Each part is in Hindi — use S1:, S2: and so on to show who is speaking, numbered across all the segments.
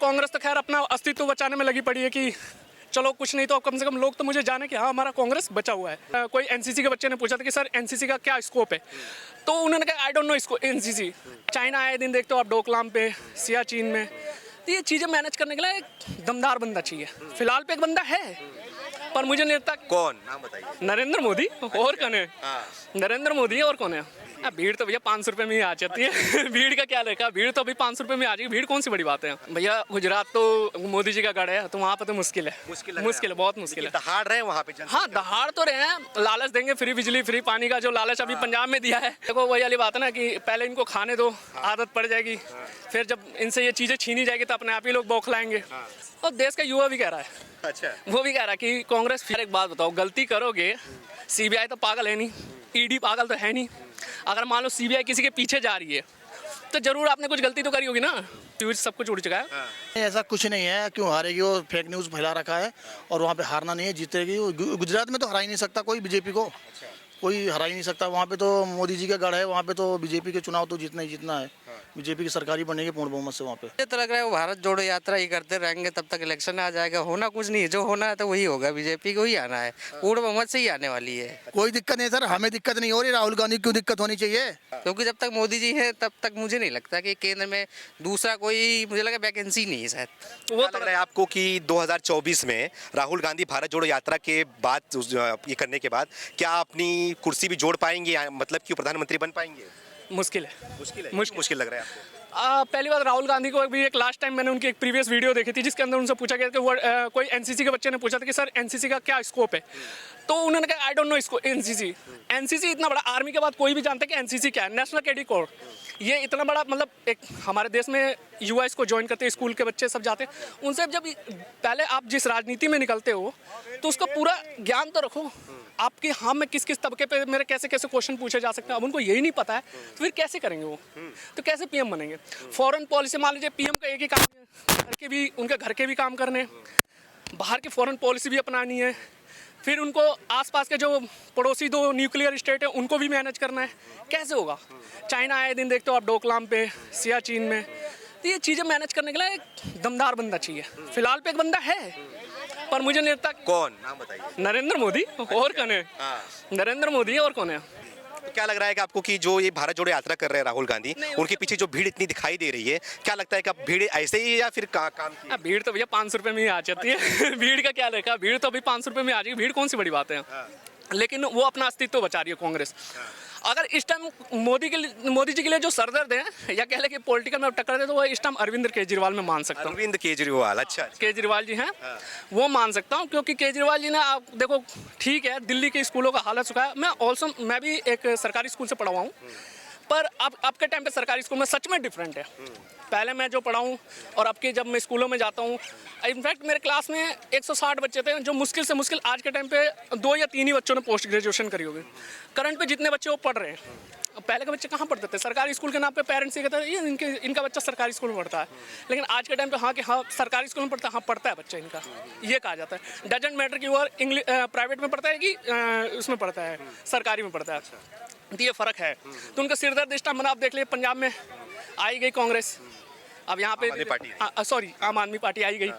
S1: कांग्रेस तो खैर अपना अस्तित्व बचाने में लगी पड़ी है कि चलो कुछ नहीं तो कम से कम लोग तो मुझे जाने कि हाँ हमारा कांग्रेस बचा हुआ है। कोई एनसीसी के बच्चे ने पूछा था कि सर एनसीसी का क्या स्कोप है, तो उन्होंने कहा आई डोंट नो इसको एनसीसी। चाइना आए दिन देखते हो आप डोकलाम पे, सियाचिन में, तो ये चीज़ें मैनेज करने के लिए एक दमदार बंदा चाहिए। फिलहाल पे एक बंदा है पर मुझे नहीं लगता।
S2: कौन, नाम बताइए।
S1: नरेंद्र मोदी और कौन है? नरेंद्र मोदी है और कौन है? भीड़ तो भैया 500 रुपये में ही आ जाती है। भीड़ का क्या लेखा, भीड़ तो अभी 500 रुपये में आ जाएगी। भीड़ कौन सी बड़ी बात है भैया। गुजरात तो मोदी जी का गढ़ है, तो वहाँ पे तो मुश्किल है, मुश्किल है, बहुत मुश्किल है।
S2: दहाड़ रहे हैं वहाँ पे।
S1: हाँ दहाड़ तो रहे हैं, लालच देंगे फ्री बिजली फ्री पानी का जो लालच अभी पंजाब में दिया है। देखो वही वाली बात है ना कि पहले इनको खाने दो, आदत पड़ जाएगी, फिर जब इनसे ये चीज़ें छीनी जाएगी तो अपने आप ही लोग बौखलाएंगे। और देश का युवा भी कह रहा है,
S2: अच्छा
S1: वो भी कह रहा है कि कांग्रेस। फिर एक बात बताओ, गलती करोगे, सीबीआई तो पागल है नहीं, ईडी पागल तो है नहीं। अगर मान लो सीबीआई किसी के पीछे जा रही है तो जरूर आपने कुछ गलती तो करी होगी ना। ट्वीट सब कुछ उड़ चुका है।
S3: ऐसा कुछ नहीं है, क्यों हारेगी, वो फेक न्यूज़ फैला रखा है और वहाँ पे हारना नहीं है, जीतेगी। गुजरात में तो हरा ही नहीं सकता कोई बीजेपी को, कोई हरा ही नहीं सकता। वहाँ पे तो मोदी जी का गढ़ है, वहाँ पे तो बीजेपी के चुनाव तो जीतना ही जीतना है। बीजेपी की सरकारी बनेगी पूर्ण बहुमत से वहाँ पे।
S4: मुझे तो लग रहा है वो भारत जोड़ो यात्रा ही करते रहेंगे तब तक इलेक्शन आ जाएगा। होना कुछ नहीं है, जो होना है तो वही होगा, बीजेपी को ही आना है, पूर्ण बहुमत से ही आने वाली है।
S3: कोई दिक्कत नहीं सर, हमें दिक्कत नहीं हो रही, राहुल गांधी क्यों दिक्कत होनी चाहिए?
S4: क्योंकि जब तक मोदी जी है तब तक मुझे नहीं लगता कि केंद्र में दूसरा कोई, मुझे लगा वैकेंसी नहीं है शायद।
S2: वो लग रहा है आपको कि 2024 में राहुल गांधी भारत जोड़ो यात्रा के बाद, ये करने के बाद क्या अपनी कुर्सी भी जोड़ पाएंगे, मतलब कि प्रधानमंत्री बन पाएंगे?
S1: मुश्किल है,
S2: मुश्किल लग रहा है आपको?
S1: पहली बार राहुल गांधी को भी एक लास्ट टाइम मैंने उनकी एक प्रीवियस वीडियो देखी थी जिसके अंदर उनसे पूछा गया कि वो कोई एनसीसी के बच्चे ने पूछा था कि सर एनसीसी का क्या स्कोप है, तो उन्होंने कहा आई डोंट नो इसको एनसीसी। एनसीसी इतना बड़ा, आर्मी के बाद कोई भी जानता है कि एनसीसी क्या है, नेशनल कैडेट कोर। ये इतना बड़ा, मतलब एक हमारे देश में युवा इसको ज्वाइन करते हैं, स्कूल के बच्चे सब जाते हैं। उनसे जब पहले आप जिस राजनीति में निकलते हो तो उसका पूरा ज्ञान तो रखो आपकी। हाँ मैं किस किस तबके पे मेरे कैसे कैसे क्वेश्चन पूछे जा सकते हैं, अब उनको यही नहीं पता है तो फिर कैसे करेंगे वो, तो कैसे पीएम बनेंगे? फॉरेन पॉलिसी, मान लीजिए पीएम का एक ही काम है, घर के भी, उनके घर के भी काम करने, बाहर की फॉरेन पॉलिसी भी अपनानी है, फिर उनको आसपास के जो पड़ोसी 2 न्यूक्लियर स्टेट है उनको भी मैनेज करना है, कैसे होगा? चाइना आए दिन देखते हो आप डोकलाम पे, सियाचिन में, तो ये चीज़ें मैनेज करने के लिए एक दमदार बंदा चाहिए। फिलहाल पे एक बंदा है पर मुझे नहीं लगता।
S2: कौन, नाम बताइए।
S1: नरेंद्र मोदी और कौन है? नरेंद्र मोदी और कौन है?
S2: तो क्या लग रहा है कि आपको कि जो ये भारत जोड़ो यात्रा कर रहे हैं राहुल गांधी, उनके पीछे जो भीड़ इतनी दिखाई दे रही है, क्या लगता है कि अब भीड़ ऐसे ही या फिर काम की?
S1: भीड़ तो भैया 500 रुपये में ही आ जाती है। भीड़ का क्या लेखा, भीड़ तो अभी 500 रुपये में आ जाएगी। भीड़ कौन सी बड़ी बात है? लेकिन वो अपना अस्तित्व बचा रही है कांग्रेस। अगर इस टाइम मोदी जी के लिए जो सरदर्द है या कह ले कि पॉलिटिकल में टक्कर दे, तो वो इस टाइम अरविंद केजरीवाल में मान सकता हूँ।
S2: अरविंद केजरीवाल, अच्छा।
S1: केजरीवाल जी हैं, वो मान सकता हूँ, क्योंकि केजरीवाल जी ने, आप देखो ठीक है दिल्ली के स्कूलों का हालत चुका है। मैं भी एक सरकारी स्कूल से पढ़ा हुआ हूँ, पर अब के टाइम पे सरकारी स्कूल में सच में डिफरेंट है। पहले मैं जो पढ़ा हूँ और अब के जब मैं स्कूलों में जाता हूँ, इनफैक्ट मेरे क्लास में 160 बच्चे थे, जो मुश्किल से मुश्किल आज के टाइम पे 2 या 3 ही बच्चों ने पोस्ट ग्रेजुएशन करी होगी। करंट पे जितने बच्चे वो पढ़ रहे हैं, पहले के बच्चे कहाँ पढ़ते थे? सरकारी स्कूल के नाम पे पेरेंट्स ये कहते हैं ये इनका बच्चा सरकारी स्कूल में पढ़ता है, लेकिन आज के टाइम पे हाँ कि हाँ सरकारी स्कूल में पढ़ता है, हाँ पढ़ता है बच्चा इनका, ये कहा जाता है। डजेंट मैटर कि वो इंग्लिश प्राइवेट में पढ़ता है कि उसमें पढ़ता है, सरकारी में पढ़ता है, तो ये फ़र्क है। तो उनका सिरदर्द इस टाइम आप देख लीजिए, पंजाब में आई गई कांग्रेस, अब यहाँ पे सॉरी आम आदमी पार्टी आई गई,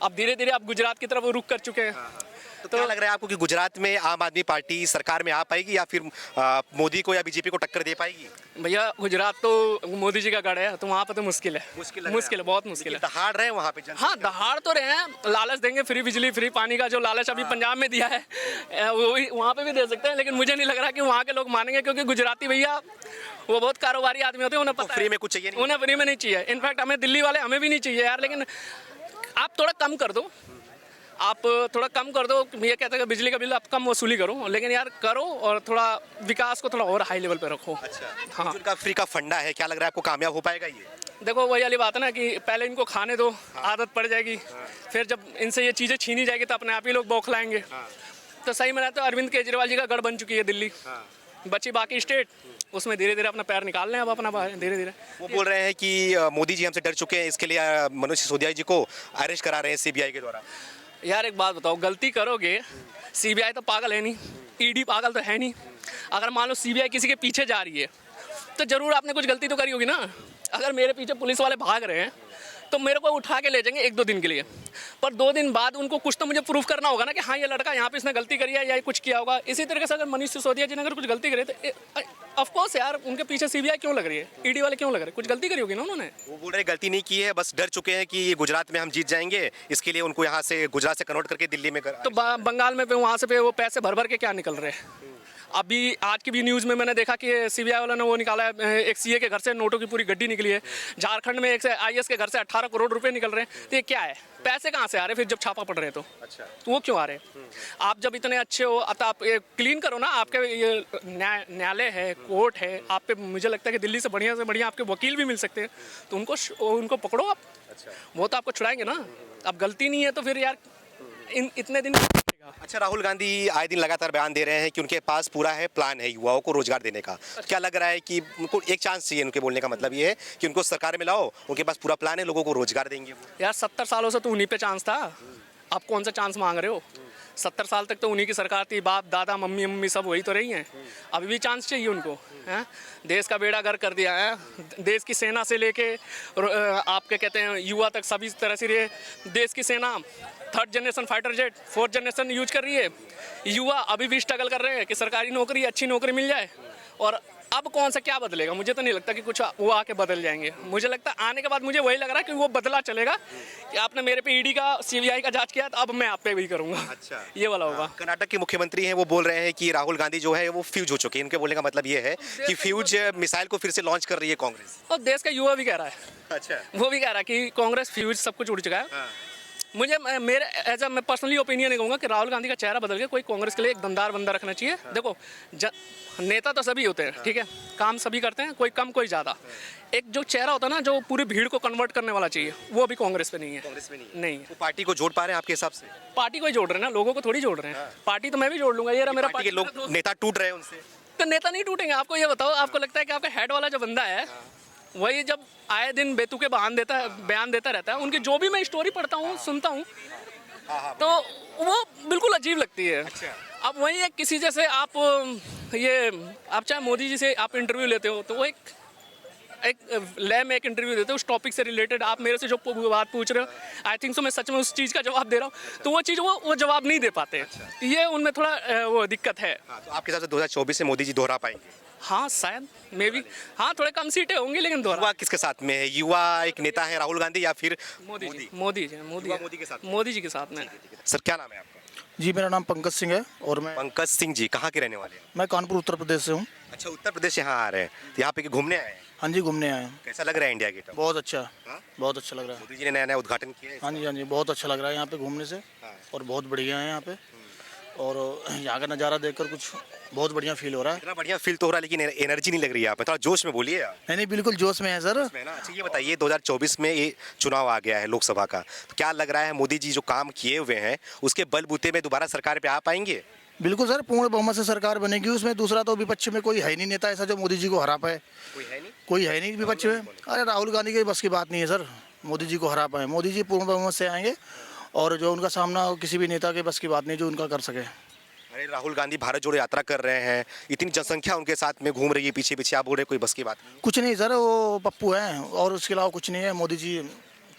S1: अब धीरे धीरे आप गुजरात की तरफ रुख कर चुके हैं।
S2: तो क्या लग रहा है आपको कि गुजरात में आम आदमी पार्टी सरकार में आ पाएगी या फिर मोदी को या बीजेपी को टक्कर दे पाएगी?
S1: भैया गुजरात तो मोदी जी का गढ़ है, तो वहाँ पे तो मुश्किल है, मुश्किल है, बहुत मुश्किल है।
S2: दहाड़ रहे हैं वहाँ पे?
S1: हाँ दहाड़ तो रहे हैं, लालच देंगे फ्री बिजली फ्री पानी का जो लालच अभी पंजाब में दिया है वही वहाँ पे भी दे सकते हैं, लेकिन मुझे नहीं लग रहा कि वहाँ के लोग मानेंगे, क्योंकि गुजराती भैया वो बहुत कारोबारी आदमी होते हैं, उन्हें पता
S2: फ्री में कुछ चाहिए नहीं,
S1: उन्हें फ्री में नहीं चाहिए। इनफैक्ट हमें दिल्ली वाले हमें भी नहीं चाहिए यार, लेकिन आप थोड़ा कम कर दो, आप थोड़ा कम कर दो। ये कहते हैं कि बिजली का बिल आप कम वसूली करो, लेकिन यार करो और थोड़ा विकास को थोड़ा और हाई लेवल पे रखो।
S2: अच्छा,
S1: हाँ,
S2: उनका फ्री का फंडा है, क्या लग रहा है आपको कामयाब हो पाएगा ये?
S1: देखो वही वाली बात है ना कि पहले इनको खाने दो, आदत पड़ जाएगी, फिर जब इनसे ये चीज़ें छीनी जाएगी तो अपने आप ही लोग बौखलाएंगे। तो सही में रहता है, अरविंद केजरीवाल जी का गढ़ बन चुकी है दिल्ली, बची बाकी स्टेट, उसमें धीरे धीरे अपना पैर निकाल लें अब अपना धीरे धीरे।
S2: वो बोल रहे हैं कि मोदी जी हमसे डर चुके हैं, इसके लिए मनोज सिसोदिया जी को अरेस्ट करा रहे हैं सीबीआई के द्वारा।
S1: यार एक बात बताओ, गलती करोगे, सीबीआई तो पागल है नहीं, ईडी पागल तो है नहीं। अगर मान लो सीबीआई किसी के पीछे जा रही है तो जरूर आपने कुछ गलती तो करी होगी ना। अगर मेरे पीछे पुलिस वाले भाग रहे हैं तो मेरे को उठा के ले जाएंगे 1-2 दिन के लिए, पर 2 दिन बाद उनको कुछ तो मुझे प्रूफ करना होगा ना कि हाँ ये लड़का यहाँ पे इसने गलती करी है या कुछ किया होगा। इसी तरीके से अगर मनीष सिसोदिया जी ने अगर कुछ गलती करी तो ऑफकोर्स यार उनके पीछे सीबीआई क्यों लग रही है, ईडी वाले क्यों लग रहे हैं? कुछ गलती करी होगी ना उन्होंने।
S2: वो बोल रहे गलती नहीं की है, बस डर चुके हैं कि ये गुजरात में हम जीत जाएंगे, इसके लिए उनको यहाँ से गुजरात से कन्वर्ट करके दिल्ली में
S1: तो बंगाल में वहाँ से वो पैसे भर भर के क्या निकल रहे हैं। अभी आज की भी न्यूज़ में मैंने देखा कि सीबीआई वालों ने वो निकाला है, एक सीए के घर से नोटों की पूरी गड्डी निकली है। झारखंड में एक से आईएएस के घर से 18 करोड़ रुपए निकल रहे हैं। तो ये क्या है, पैसे कहाँ से आ रहे हैं फिर जब छापा पड़ रहे हैं तो?
S2: अच्छा,
S1: तो वो क्यों आ रहे हैं? आप जब इतने अच्छे हो तो आप क्लीन करो ना। आपके ये न्यायालय है, कोर्ट है, आप पे मुझे लगता है कि दिल्ली से बढ़िया आपके वकील भी मिल सकते हैं, तो उनको पकड़ो आप।
S2: अच्छा,
S1: वो तो आपको छुड़ाएंगे ना। अब गलती नहीं है तो फिर यार इतने दिन।
S2: अच्छा, राहुल गांधी आए दिन लगातार बयान दे रहे हैं कि उनके पास पूरा है प्लान है युवाओं को रोजगार देने का। क्या लग रहा है कि उनको एक चांस चाहिए? उनके बोलने का मतलब ये है कि उनको सरकार में लाओ, उनके पास पूरा प्लान है, लोगों को रोजगार देंगे वो।
S1: यार 70 सालों से तो उन्हीं पे चांस था, आप कौन सा चांस मांग रहे हो? 70 साल तक तो उन्हीं की सरकार थी, बाप दादा मम्मी सब वही तो रही हैं। अभी भी चांस चाहिए उनको, हैं? देश का बेड़ा गर्क कर दिया है। देश की सेना से लेके आपके कहते हैं युवा तक सभी तरह से रहे। देश की सेना 3rd generation fighter jet 4th generation use कर रही है। युवा अभी भी स्ट्रगल कर रहे हैं कि सरकारी नौकरी, अच्छी नौकरी मिल जाए। और अब कौन सा क्या बदलेगा? मुझे तो नहीं लगता कि कुछ वो आके बदल जाएंगे। मुझे लगता है आने के बाद मुझे वही लग रहा है कि वो बदला चलेगा कि आपने मेरे पे ईडी का सीबीआई का जांच किया, तो अब मैं आप पे भी करूंगा।
S2: अच्छा,
S1: ये वाला होगा।
S2: कर्नाटक के मुख्यमंत्री हैं, वो बोल रहे हैं कि राहुल गांधी जो है वो फ्यूज हो चुके हैं। इनके बोलने का मतलब ये है कि फ्यूज मिसाइल को फिर से लॉन्च कर रही है कांग्रेस।
S1: और देश का युवा भी कह रहा है,
S2: अच्छा,
S1: वो भी कह रहा है कि कांग्रेस फ्यूज सब कुछ उड़ चुका है। मुझे मेरे एज मैं पर्सनली ओपिनियन नहीं कहूँगा कि राहुल गांधी का चेहरा बदल गया। कोई कांग्रेस के लिए एक दमदार बंदा रखना चाहिए। देखो नेता तो सभी होते हैं, ठीक है, काम सभी करते हैं, कोई कम कोई ज़्यादा। एक जो चेहरा होता है ना जो पूरी भीड़ को कन्वर्ट करने वाला चाहिए, वो अभी कांग्रेस पे नहीं है।
S2: कांग्रेस में
S1: नहीं है।
S2: वो पार्टी को जोड़ पा रहे हैं आपके हिसाब से?
S1: पार्टी को ही जोड़ रहे हैं ना, लोगों को थोड़ी जोड़ रहे हैं। पार्टी तो मैं भी जोड़ लूंगा, ये रहा मेरा
S2: पार्टी के लोग नेता टूट रहे हैं उनसे।
S1: तो नेता नहीं टूटेंगे। आपको ये बताओ, आपको लगता है कि आपका हेड वाला जो बंदा है वही जब आए दिन बेतुके बयान देता रहता है, उनकी जो भी मैं स्टोरी पढ़ता हूँ सुनता हूँ तो वो बिल्कुल अजीब लगती है। अब वही एक किसी जैसे आप चाहे मोदी जी से आप इंटरव्यू लेते हो तो वो एक लय में एक इंटरव्यू देते हो उस टॉपिक से रिलेटेड, आप मेरे से जो बात पूछ रहे हो आई थिंक सो मैं सच में उस चीज़ का जवाब दे रहा हूँ, तो वो चीज़ वो जवाब नहीं दे पाते। ये उनमें थोड़ा वो दिक्कत है।
S2: तो आपके हिसाब से 2024 में मोदी जी दोहरा पाएंगे?
S1: हाँ शायद, मे बी, हाँ थोड़े कम सीटें होंगी लेकिन दोहरा।
S2: युवा किसके साथ में है? युवा एक नेता है राहुल गांधी या फिर
S1: मोदी जी
S2: के साथ?
S1: मोदी जी के साथ में।
S2: सर क्या नाम है आपका?
S3: जी मेरा नाम पंकज सिंह है और मैं
S2: पंकज सिंह जी कहाँ के रहने वाले हैं?
S3: मैं कानपुर उत्तर प्रदेश से हूँ।
S2: अच्छा, उत्तर प्रदेश यहाँ आ रहे हैं, तो यहाँ पे घूमने आए हैं?
S3: हाँ जी, घूमने आए हैं।
S2: कैसा लग रहा है इंडिया गेट?
S3: बहुत अच्छा,
S2: हाँ?
S3: बहुत अच्छा लग रहा है।
S2: मोदी जी ने नया उद्घाटन किया है।
S3: हाँ जी, बहुत अच्छा लग रहा है यहाँ पे घूमने से।
S2: हाँ।
S3: और बहुत बढ़िया है यहाँ पे, और यहाँ का नज़ारा देखकर कुछ बहुत बढ़िया फील हो रहा है।
S2: इतना बढ़िया फील तो हो रहा है, लेकिन एनर्जी नहीं लग रही है आप में। थोड़ा जोश में बोलिए आप।
S3: नहीं, बिल्कुल जोश में है सर।
S2: है ना? अच्छा ये बताइए, 2024 में ये चुनाव आ गया है लोकसभा का, तो क्या लग रहा है मोदी जी जो काम किए हुए हैं उसके बलबूते में दोबारा सरकार पे आ पाएंगे?
S3: बिल्कुल सर, पूर्ण बहुमत से सरकार बनेगी। उसमें दूसरा तो विपक्ष में कोई है नहीं नेता ऐसा जो मोदी जी को हरा पाए।
S2: कोई है नहीं?
S3: कोई है नहीं विपक्ष में। अरे राहुल गांधी के बस की बात नहीं है सर मोदी जी को हरा पाए। मोदी जी पूर्ण बहुमत से आएंगे और जो उनका सामना किसी भी नेता के बस की बात नहीं जो उनका कर सके।
S2: अरे राहुल गांधी भारत जोड़ो यात्रा कर रहे हैं, इतनी जनसंख्या उनके साथ में घूम रही है पीछे पीछे, आप बोल रहे कोई बस की बात नहीं?
S3: कुछ नहीं सर, वो पप्पू हैं और उसके अलावा कुछ नहीं है। मोदी जी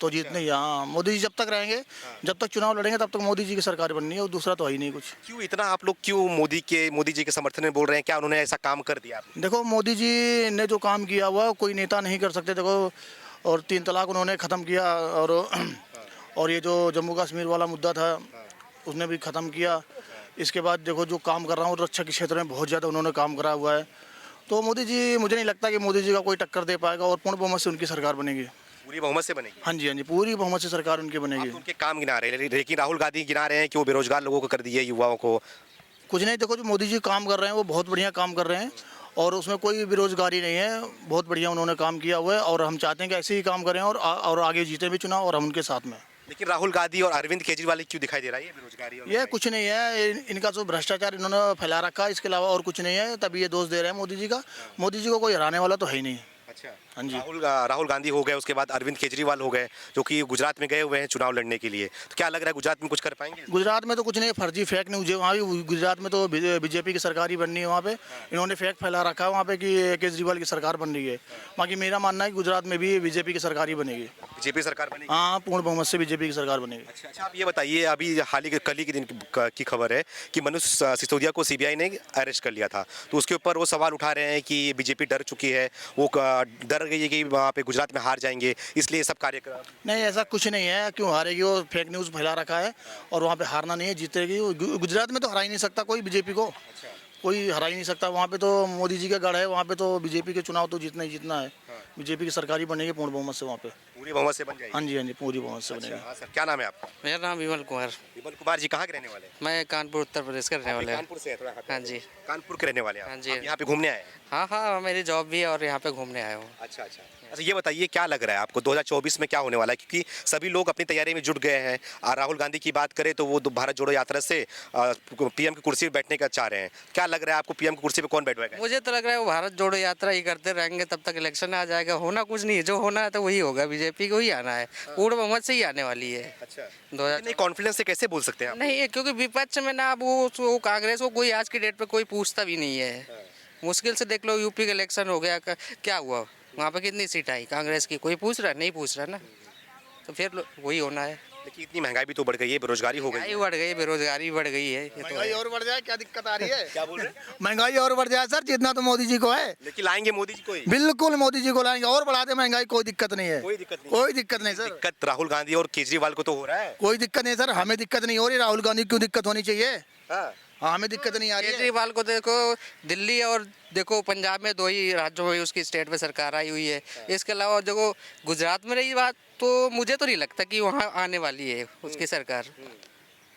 S3: तो जीतने ही, हाँ मोदी जी जब तक रहेंगे, जब तक चुनाव लड़ेंगे तब तक मोदी जी की सरकार बननी है, और दूसरा तो है ही नहीं कुछ।
S2: क्यों इतना आप लोग क्यों मोदी जी के समर्थन में बोल रहे हैं? क्या उन्होंने ऐसा काम कर दिया?
S3: देखो मोदी जी ने जो काम किया हुआ कोई नेता नहीं कर सकते। देखो, और 3 तलाक उन्होंने ख़त्म किया, और ये जो जम्मू कश्मीर वाला मुद्दा था उसने भी ख़त्म किया। इसके बाद देखो जो काम कर रहा हूँ रक्षा के क्षेत्र में बहुत ज़्यादा उन्होंने काम करा हुआ है। तो मोदी जी, मुझे नहीं लगता कि मोदी जी का कोई टक्कर दे पाएगा, और पूर्ण बहुमत से उनकी सरकार बनेगी।
S2: पूरी बहुमत से बनेगी?
S3: हाँ जी, पूरी बहुमत से सरकार उनकी बनेगी।
S2: आप उनके काम गिना रहे हैं, लेकिन राहुल गांधी गिना रहे हैं कि वो बेरोजगार लोगों को कर दिए, युवाओं को।
S3: कुछ नहीं, देखो जो मोदी जी काम कर रहे हैं वो बहुत बढ़िया काम कर रहे हैं, और उसमें कोई बेरोजगारी नहीं है। बहुत बढ़िया उन्होंने काम किया हुआ है, और हम चाहते हैं कि ऐसे ही काम करें और आगे जीते भी चुनाव, और हम उनके साथ में।
S2: लेकिन राहुल गांधी और अरविंद केजरीवाल क्यों दिखाई दे रहा है ये बेरोजगारी?
S3: ये कुछ नहीं है, इनका जो भ्रष्टाचार इन्होंने फैला रखा है, इसके अलावा और कुछ नहीं है। तभी ये दोष दे रहे हैं मोदी जी का। मोदी जी को कोई हराने वाला तो है ही नहीं।
S2: अच्छा
S3: हाँ जी।
S2: राहुल गांधी हो गए, उसके बाद अरविंद केजरीवाल हो गए, जो कि गुजरात में गए हुए हैं चुनाव लड़ने के लिए। तो क्या लग रहा है गुजरात में कुछ कर पाएंगे?
S3: गुजरात में तो कुछ नहीं, फर्जी फेक न्यूज है वहाँ भी। गुजरात में तो बीजेपी की सरकार ही बननी है वहाँ पे। इन्होंने फेक फैला रखा है वहाँ पे कि केजरीवाल की सरकार बन रही है। बाकी मेरा मानना है कि गुजरात में भी बीजेपी की सरकार ही बनेगी।
S2: बीजेपी सरकार बनेगी?
S3: हाँ, पूर्ण बहुमत से बीजेपी की सरकार बनेगी।
S2: अच्छा अच्छा, आप ये बताइए, अभी हाल ही कल ही के दिन की खबर है कि मनोज सिसोदिया को सीबीआई ने अरेस्ट कर लिया था। तो उसके ऊपर वो सवाल उठा रहे हैं कि बीजेपी डर चुकी है, वो डर गई है कि वहाँ पे गुजरात में हार जाएंगे, इसलिए ये सब कार्यक्रम।
S3: नहीं, ऐसा कुछ नहीं है। क्यों हारेगी? वो फेक न्यूज़ फैला रखा है और वहाँ पे हारना नहीं है, जीतेगी। गुजरात में तो हरा ही नहीं सकता कोई बीजेपी को। कोई हरा ही नहीं सकता। वहाँ पे तो मोदी जी का गढ़ है। वहाँ पे तो बीजेपी के चुनाव तो जीतना ही जीतना है। बीजेपी की सरकार ही बनेगी पूर्ण बहुमत से वहाँ पे।
S2: पूरी बहुमत से बन जाएगी?
S3: हाँ जी, हाँ जी, पूरी बहुमत से बनेगी।
S2: हाँ सर, क्या नाम है आपका?
S4: मेरा नाम विमल कुमार।
S2: विमल कुमार जी, कहाँ के रहने वाले हैं?
S4: मैं कानपुर उत्तर प्रदेश का रहने वाला है।
S2: कानपुर से है, थोड़ा
S4: हाँ जी।
S2: कानपुर के रहने वाले हैं आप?
S4: हाँ जी।
S2: आप यहाँ पे घूमने आए हैं?
S4: हाँ हाँ, मेरी जॉब भी है और यहाँ पे घूमने आया हूँ।
S2: अच्छा अच्छा अच्छा, ये बताइए क्या लग रहा है आपको 2024 में क्या होने वाला है, क्योंकि सभी लोग अपनी तैयारी में जुट गए हैं। राहुल गांधी की बात करें तो वो भारत जोड़ो यात्रा से पीएम की कुर्सी पे बैठने का चाह रहे हैं। क्या लग रहा है आपको, पीएम की कुर्सी पे कौन बैठवाएगा?
S4: मुझे तो लग रहा है वो भारत जोड़ो यात्रा ही करते रहेंगे तब तक इलेक्शन आ जाएगा। होना कुछ नहीं है, जो होना है तो वही होगा। बीजेपी को ही आना है, पूर्ण बहुमत से ही आने वाली है।
S2: अच्छा,
S4: 2000
S2: नहीं कॉन्फिडेंस से कैसे बोल सकते हैं आप?
S4: नहीं, क्योंकि विपक्ष में ना वो कांग्रेस को कोई आज की डेट पे कोई पूछता भी नहीं है। मुश्किल से देख लो, यूपी का इलेक्शन हो गया, क्या हुआ वहाँ पे? कितनी सीट आई कांग्रेस की? कोई पूछ रहा नहीं, पूछ रहा ना। तो फिर वही होना है।
S2: लेकिन इतनी महंगाई भी तो बढ़ गई है, बेरोजगारी हो गई है।
S4: महंगाई बढ़ गई, बेरोजगारी बढ़ गई है। ये तो
S3: महंगाई
S4: है।
S3: और बढ़ जाए, क्या दिक्कत आ रही है?
S2: क्या बोल रहे हैं?
S3: महंगाई और बढ़ जाए सर, जितना तो मोदी जी को है।
S2: लेकिन लाएंगे मोदी जी को ही।
S3: बिल्कुल मोदी जी को लाएंगे और बढ़ा दे महंगाई, कोई दिक्कत नहीं है।
S2: कोई दिक्कत नहीं।
S3: कोई दिक्कत नहीं सर।
S2: दिक्कत राहुल गांधी और केजरीवाल को तो हो रहा है।
S3: कोई दिक्कत नहीं सर, हमें दिक्कत नहीं हो रही। राहुल गांधी क्यों दिक्कत होनी चाहिए?
S2: हाँ।
S3: हाँ, हमें दिक्कत नहीं आ रही है।
S4: केजरीवाल को देखो, दिल्ली और देखो पंजाब में 2 ही राज्यों में उसकी स्टेट में सरकार आई हुई है। इसके अलावा देखो गुजरात में रही बात, तो मुझे तो नहीं लगता कि वहाँ आने वाली है उसकी सरकार।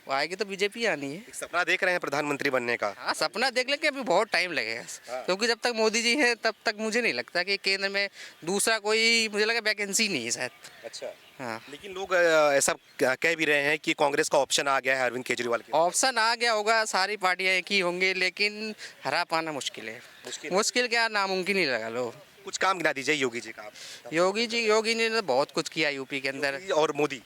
S4: वो आएगी तो बीजेपी आनी है।
S2: एक सपना देख रहे हैं प्रधानमंत्री बनने का?
S4: हाँ, सपना देख लेंगे, अभी बहुत टाइम लगेगा। क्योंकि जब तक मोदी जी हैं तब तक मुझे नहीं लगता कि केंद्र में दूसरा कोई, मुझे लगा वैकेंसी नहीं है शायद।
S2: अच्छा।
S4: हाँ,
S2: लेकिन लोग ऐसा कह भी रहे हैं कि कांग्रेस का ऑप्शन आ गया है अरविंद केजरीवाल के।
S4: ऑप्शन आ गया होगा, सारी पार्टियां एक ही होंगी, लेकिन हरा पाना मुश्किल है। मुश्किल क्या, नामुमकिन ही लगा लो।
S2: कुछ काम गिना दीजिए योगी जी का आप।
S4: योगी जी ने तो बहुत कुछ किया यूपी के अंदर।
S2: योगी और मोदी।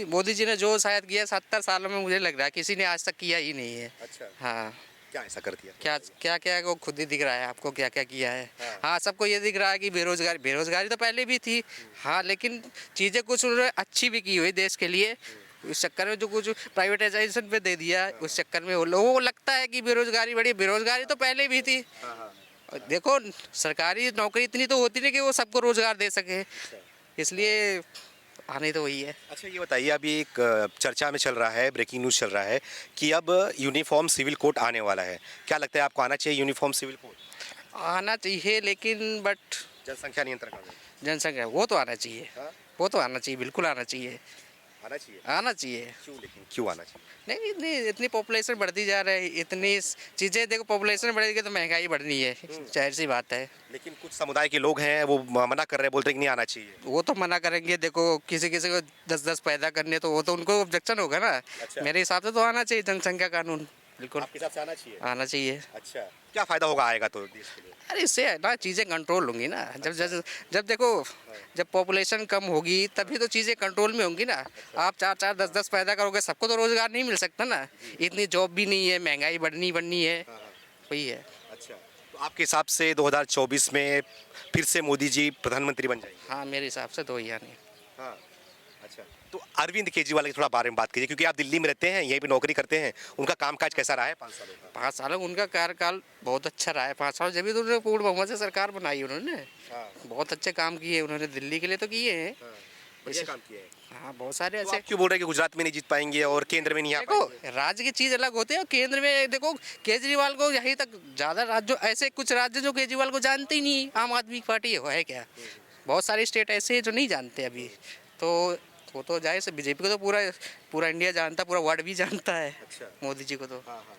S4: मोदी जी ने जो शायद किया 70 सालों में, मुझे लग रहा है किसी ने आज तक किया ही नहीं है।
S2: अच्छा।
S4: हाँ,
S2: क्या ऐसा कर दिया?
S4: क्या है वो खुद ही दिख रहा है आपको, क्या क्या किया है। हाँ, सबको ये दिख रहा है कि बेरोजगारी तो पहले भी थी। हाँ, लेकिन चीज़ें कुछ उन्होंने अच्छी भी की हुई देश के लिए। उस चक्कर में जो कुछ प्राइवेटाइजेशन पे दे दिया, उस चक्कर में वो लोगों को लगता है कि बेरोजगारी बढ़ी। बेरोजगारी तो पहले भी थी। देखो, सरकारी नौकरी इतनी तो होती नहीं कि वो सबको रोजगार दे सके, इसलिए आने तो वही है।
S2: अच्छा, ये बताइए, अभी एक चर्चा में चल रहा है, ब्रेकिंग न्यूज़ चल रहा है कि अब यूनिफॉर्म सिविल कोड आने वाला है। क्या लगता है आपको, आना चाहिए यूनिफॉर्म सिविल कोड?
S4: आना चाहिए, लेकिन बट
S2: जनसंख्या नियंत्रण कानून
S4: जनसंख्या वो तो आना चाहिए।
S2: हाँ?
S4: वो तो आना चाहिए, बिल्कुल आना चाहिए।
S2: आना चाहिए।
S4: आना चाहिए।
S2: क्यों, लेकिन क्यों आना चाहिए?
S4: नहीं, इतनी पॉपुलेशन बढ़ती जा रही है, इतनी चीज़ें देखो, पॉपुलेशन बढ़ेगी तो महंगाई बढ़नी है, जाहिर सी बात है।
S2: लेकिन कुछ समुदाय के लोग हैं वो मना कर रहे हैं, बोलते हैं कि नहीं आना चाहिए।
S4: वो तो मना करेंगे। देखो, किसी को 10-10 पैदा करने, तो वो तो उनको ऑब्जेक्शन होगा ना।
S2: अच्छा।
S4: मेरे हिसाब से तो आना चाहिए जनसंख्या कानून, बिल्कुल
S2: आपके हिसाब से आना चाहिए?
S4: आना चाहिए।
S2: अच्छा, क्या फायदा होगा आएगा तो देश के लिए?
S4: अरे इससे है ना, चीज़ें कंट्रोल होंगी ना। जब देखो, जब पॉपुलेशन कम होगी तभी तो चीज़ें कंट्रोल में होंगी ना। आप 4-4, 10-10 पैदा करोगे, सबको तो रोजगार नहीं मिल सकता ना। इतनी जॉब भी नहीं है, महंगाई बढ़नी है, वही है।
S2: अच्छा, तो आपके हिसाब से 2024 में फिर से मोदी जी प्रधानमंत्री बन जाएंगे?
S4: हाँ, मेरे हिसाब से तो वही आनी।
S2: हाँ। अच्छा, तो अरविंद केजरीवाल के थोड़ा बारे में बात कीजिए, क्योंकि आप दिल्ली में रहते हैं, यहीं पे नौकरी करते हैं। उनका कामकाज कैसा रहा है 5 सालों का?
S4: 5 सालों उनका कार्यकाल बहुत अच्छा रहा है। 5 साल जब भी तो उन्होंने पूर्ण बहुमत से सरकार बनाई उन्होंने।
S2: हाँ।
S4: बहुत अच्छे काम किए उन्होंने, दिल्ली के लिए तो किए हैं।
S2: बढ़िया काम किया है।
S4: हाँ, बहुत सारे
S2: तो
S4: ऐसे।
S2: आप क्यों बोल रहे हैं कि गुजरात में नहीं जीत पाएंगे और केंद्र में नहीं आ
S4: देखो,
S2: पाएंगे?
S4: राज्य की चीज अलग होती है और केंद्र में देखो, केजरीवाल को यहीं तक ज्यादा राज्यों, ऐसे कुछ राज्य जो केजरीवाल को जानते ही नहीं, आम आदमी पार्टी है क्या। बहुत सारे स्टेट ऐसे हैं जो नहीं जानते अभी। तो वो तो जाहिर से बीजेपी को तो पूरा इंडिया जानता है, पूरा वर्ल्ड भी जानता है।
S2: अच्छा।
S4: मोदी जी को तो।
S2: हाँ हाँ।